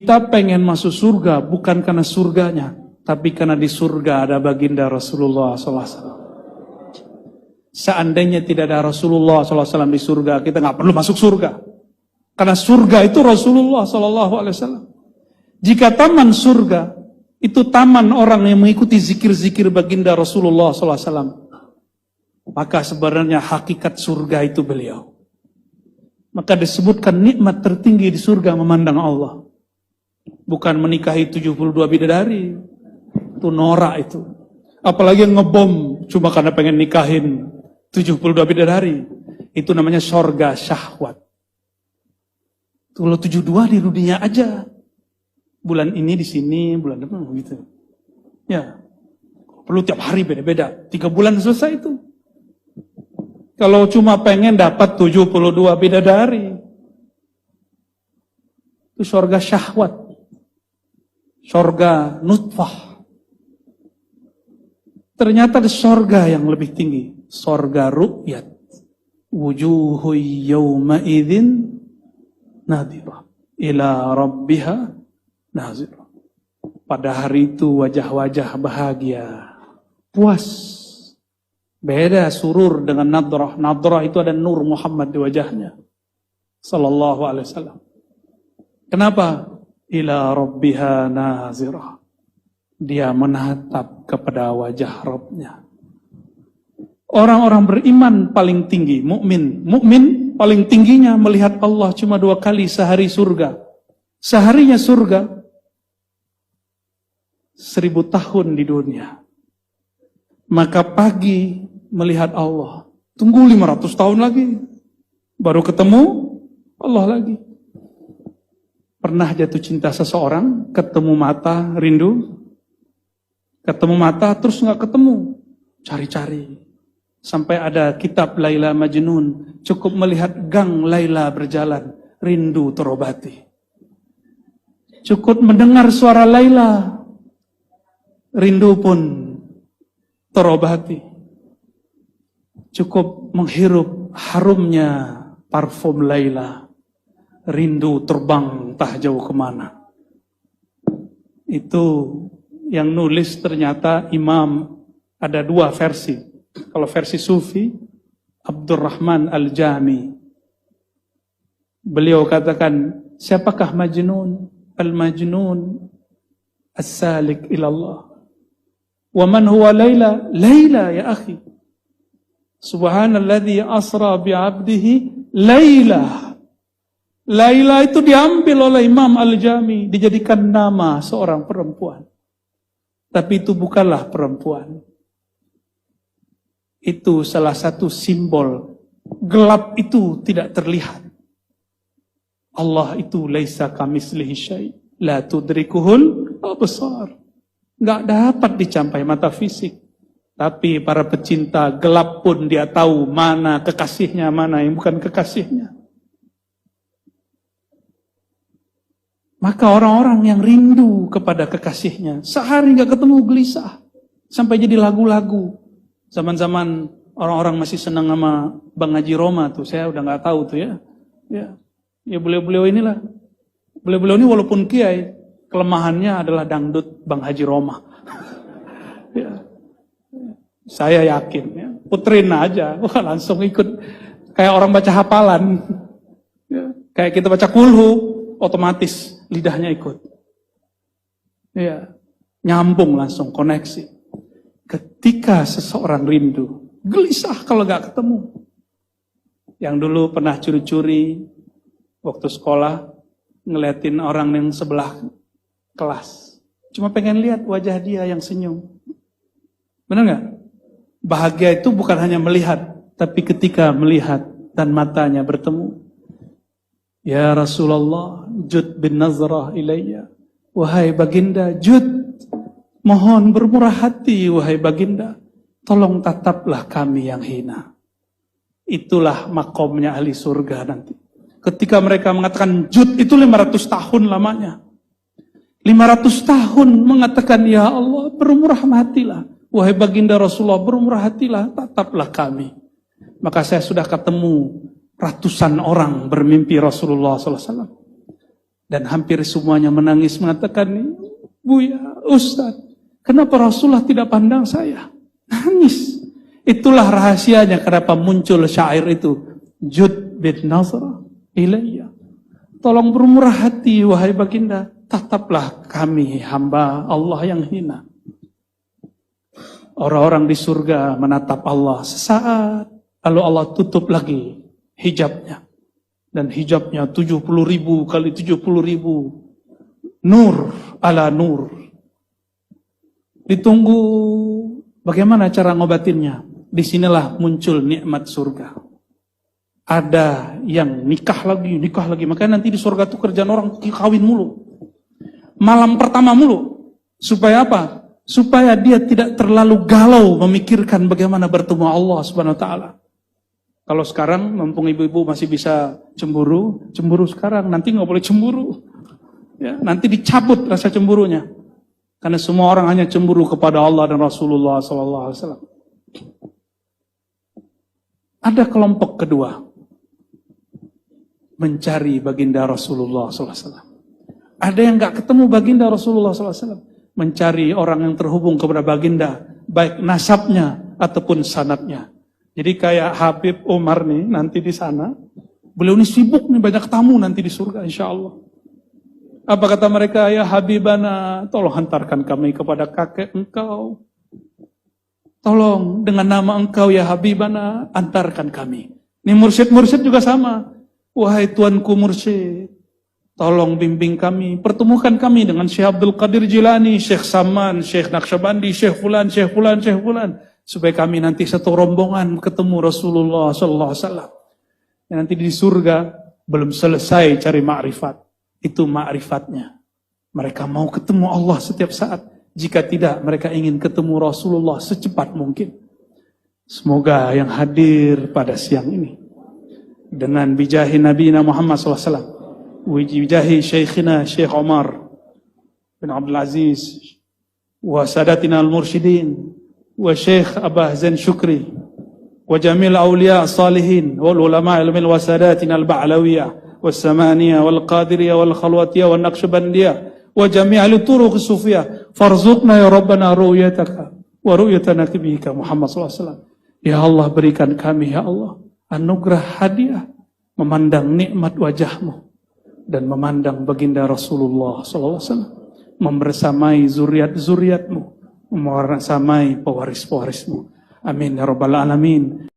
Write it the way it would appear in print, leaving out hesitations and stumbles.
Kita pengen masuk surga bukan karena surganya, tapi karena di surga ada baginda Rasulullah SAW. Seandainya tidak ada Rasulullah SAW di surga, kita nggak perlu masuk surga. Karena surga itu Rasulullah SAW. Jika taman surga itu taman orang yang mengikuti zikir-zikir baginda Rasulullah SAW, maka sebenarnya hakikat surga itu beliau. Maka disebutkan nikmat tertinggi di surga memandang Allah. Bukan menikahi 72 bidadari. Itu norak itu. Apalagi yang ngebom cuma karena pengen nikahin 72 bidadari. Itu namanya sorga syahwat. Kalau 72 di dunia aja. Bulan ini di sini, bulan depan gitu. Ya. Perlu tiap hari beda-beda. 3 bulan selesai itu. Kalau cuma pengen dapat 72 bidadari. Itu sorga syahwat. Sorga nutfah. Ternyata ada sorga yang lebih tinggi. Sorga ru'yat. Wujuhu yawma idzin nadhirah. Ila rabbiha nazirah. Pada hari itu wajah-wajah bahagia. Puas. Beda surur dengan nadrah. Nadrah itu ada nur Muhammad di wajahnya. Sallallahu alaihi wasallam. Kenapa? Ila rabbiha nazirah. Dia menatap kepada wajah Rabbnya. Orang-orang beriman paling tinggi, mukmin. Mukmin paling tingginya melihat Allah cuma 2 kali sehari surga. Seharinya surga 1000 tahun di dunia. Maka pagi melihat Allah. Tunggu 500 tahun lagi. Baru ketemu Allah lagi. Pernah jatuh cinta seseorang, ketemu mata, rindu. Ketemu mata, terus nggak ketemu. Cari-cari. Sampai ada kitab Laila Majnun. Cukup melihat gang Laila berjalan. Rindu terobati. Cukup mendengar suara Laila. Rindu pun terobati. Cukup menghirup harumnya parfum Laila. Rindu terbang entah jauh kemana. Itu yang nulis ternyata imam, ada 2 versi. Kalau versi Sufi, Abdurrahman Al-Jami. Beliau katakan, siapakah Majnun? Al-Majnun As-Salik ilallah. Wa man huwa Laila? Laila ya akhi. Subhanalladzi asra bi'abdihi Laila. Laila itu diambil oleh Imam Al-Jami, dijadikan nama seorang perempuan. Tapi itu bukanlah perempuan. Itu salah satu simbol. Gelap itu tidak terlihat. Allah itu laisa kamitslihi syai', la tudrikuhul absar. Enggak dapat dicapai mata fisik. Tapi para pecinta gelap pun dia tahu mana kekasihnya, mana yang bukan kekasihnya. Maka orang-orang yang rindu kepada kekasihnya, sehari nggak ketemu gelisah. Sampai jadi lagu-lagu. Zaman-zaman orang-orang masih senang sama Bang Haji Roma tuh, saya udah nggak tahu tuh ya. Ya beliau-beliau inilah. Beliau-beliau ini walaupun kiai, kelemahannya adalah dangdut Bang Haji Roma. Ya. Saya yakin, ya. Puterin aja, wah langsung ikut. Kayak orang baca hafalan. Ya. Kayak kita baca kulhu, otomatis lidahnya ikut. Ya, nyambung langsung, koneksi. Ketika seseorang rindu, gelisah kalau gak ketemu. Yang dulu pernah curi-curi waktu sekolah, ngeliatin orang yang sebelah kelas. Cuma pengen lihat wajah dia yang senyum. Benar gak? Bahagia itu bukan hanya melihat, tapi ketika melihat dan matanya bertemu. Ya Rasulullah, jud bin nazrah ilayya. Wahai baginda, jud. Mohon bermurah hati, wahai baginda. Tolong tataplah kami yang hina. Itulah makomnya ahli surga nanti. Ketika mereka mengatakan jud itu 500 tahun lamanya. 500 tahun mengatakan, ya Allah, bermurah hatilah. Wahai baginda Rasulullah, bermurah hatilah, tataplah kami. Maka saya sudah ketemu ratusan orang bermimpi Rasulullah SAW. Dan hampir semuanya menangis mengatakan, Buya, Ustaz, kenapa Rasulullah tidak pandang saya? Nangis. Itulah rahasianya kenapa muncul syair itu. Jud bin nazra ilayya. Tolong bermurah hati, wahai baginda. Tataplah kami hamba Allah yang hina. Orang-orang di surga menatap Allah sesaat. Lalu Allah tutup lagi hijabnya. Dan hijabnya 70.000 kali 70.000. Nur ala nur. Ditunggu bagaimana cara ngobatinnya. Disinilah muncul nikmat surga. Ada yang nikah lagi. Makanya nanti di surga itu kerjaan orang kawin mulu. Malam pertama mulu. Supaya apa? Supaya dia tidak terlalu galau memikirkan bagaimana bertemu Allah Subhanahu wa taala. Kalau sekarang, mumpung ibu-ibu masih bisa cemburu sekarang, nanti nggak boleh cemburu. Ya, nanti dicabut rasa cemburunya. Karena semua orang hanya cemburu kepada Allah dan Rasulullah SAW. Ada kelompok kedua, mencari baginda Rasulullah SAW. Ada yang nggak ketemu baginda Rasulullah SAW, mencari orang yang terhubung kepada baginda, baik nasabnya ataupun sanadnya. Jadi kayak Habib Umar nih nanti di sana, beliau ini sibuk nih, banyak tamu nanti di surga insya Allah. Apa kata mereka? Ya Habibana, tolong hantarkan kami kepada kakek engkau. Tolong dengan nama engkau ya Habibana, antarkan kami. Ini mursyid-mursyid juga sama. Wahai tuanku mursyid, tolong bimbing kami, pertemukan kami dengan Syekh Abdul Qadir Jilani, Syekh Saman, Syekh Naqsyabandi, Syekh Fulan, Syekh Fulan, Syekh Fulan. Supaya kami nanti satu rombongan ketemu Rasulullah sallallahu alaihi wasallam. Nanti di surga belum selesai cari ma'rifat. Itu ma'rifatnya. Mereka mau ketemu Allah setiap saat. Jika tidak, mereka ingin ketemu Rasulullah secepat mungkin. Semoga yang hadir pada siang ini dengan bijahi Nabi Muhammad SAW, bijahi Syekhina Syekh Umar bin Abdul Aziz, wa sadatina al-mursyidin, wa Syekh Abah Zain Syukri, wa jamil awliya salihin, wal ulama ilmin wa sadatina al-ba'lawiyah, wa samaniyah, wal qadiriyah, wal khalwatiyah, wal naqsyabandiyah, wa jami'al turuq sufiyah, farzuqna ya Rabbana ru'yataka, wa ru'yata nabiyika Muhammad SAW. Ya Allah, berikan kami ya Allah anugerah hadiah memandang nikmat wajahmu dan memandang baginda Rasulullah SAW, membersamai zuriat-zuriatmu, membersamai pewaris-pewarismu. Amin ya rabbal alamin.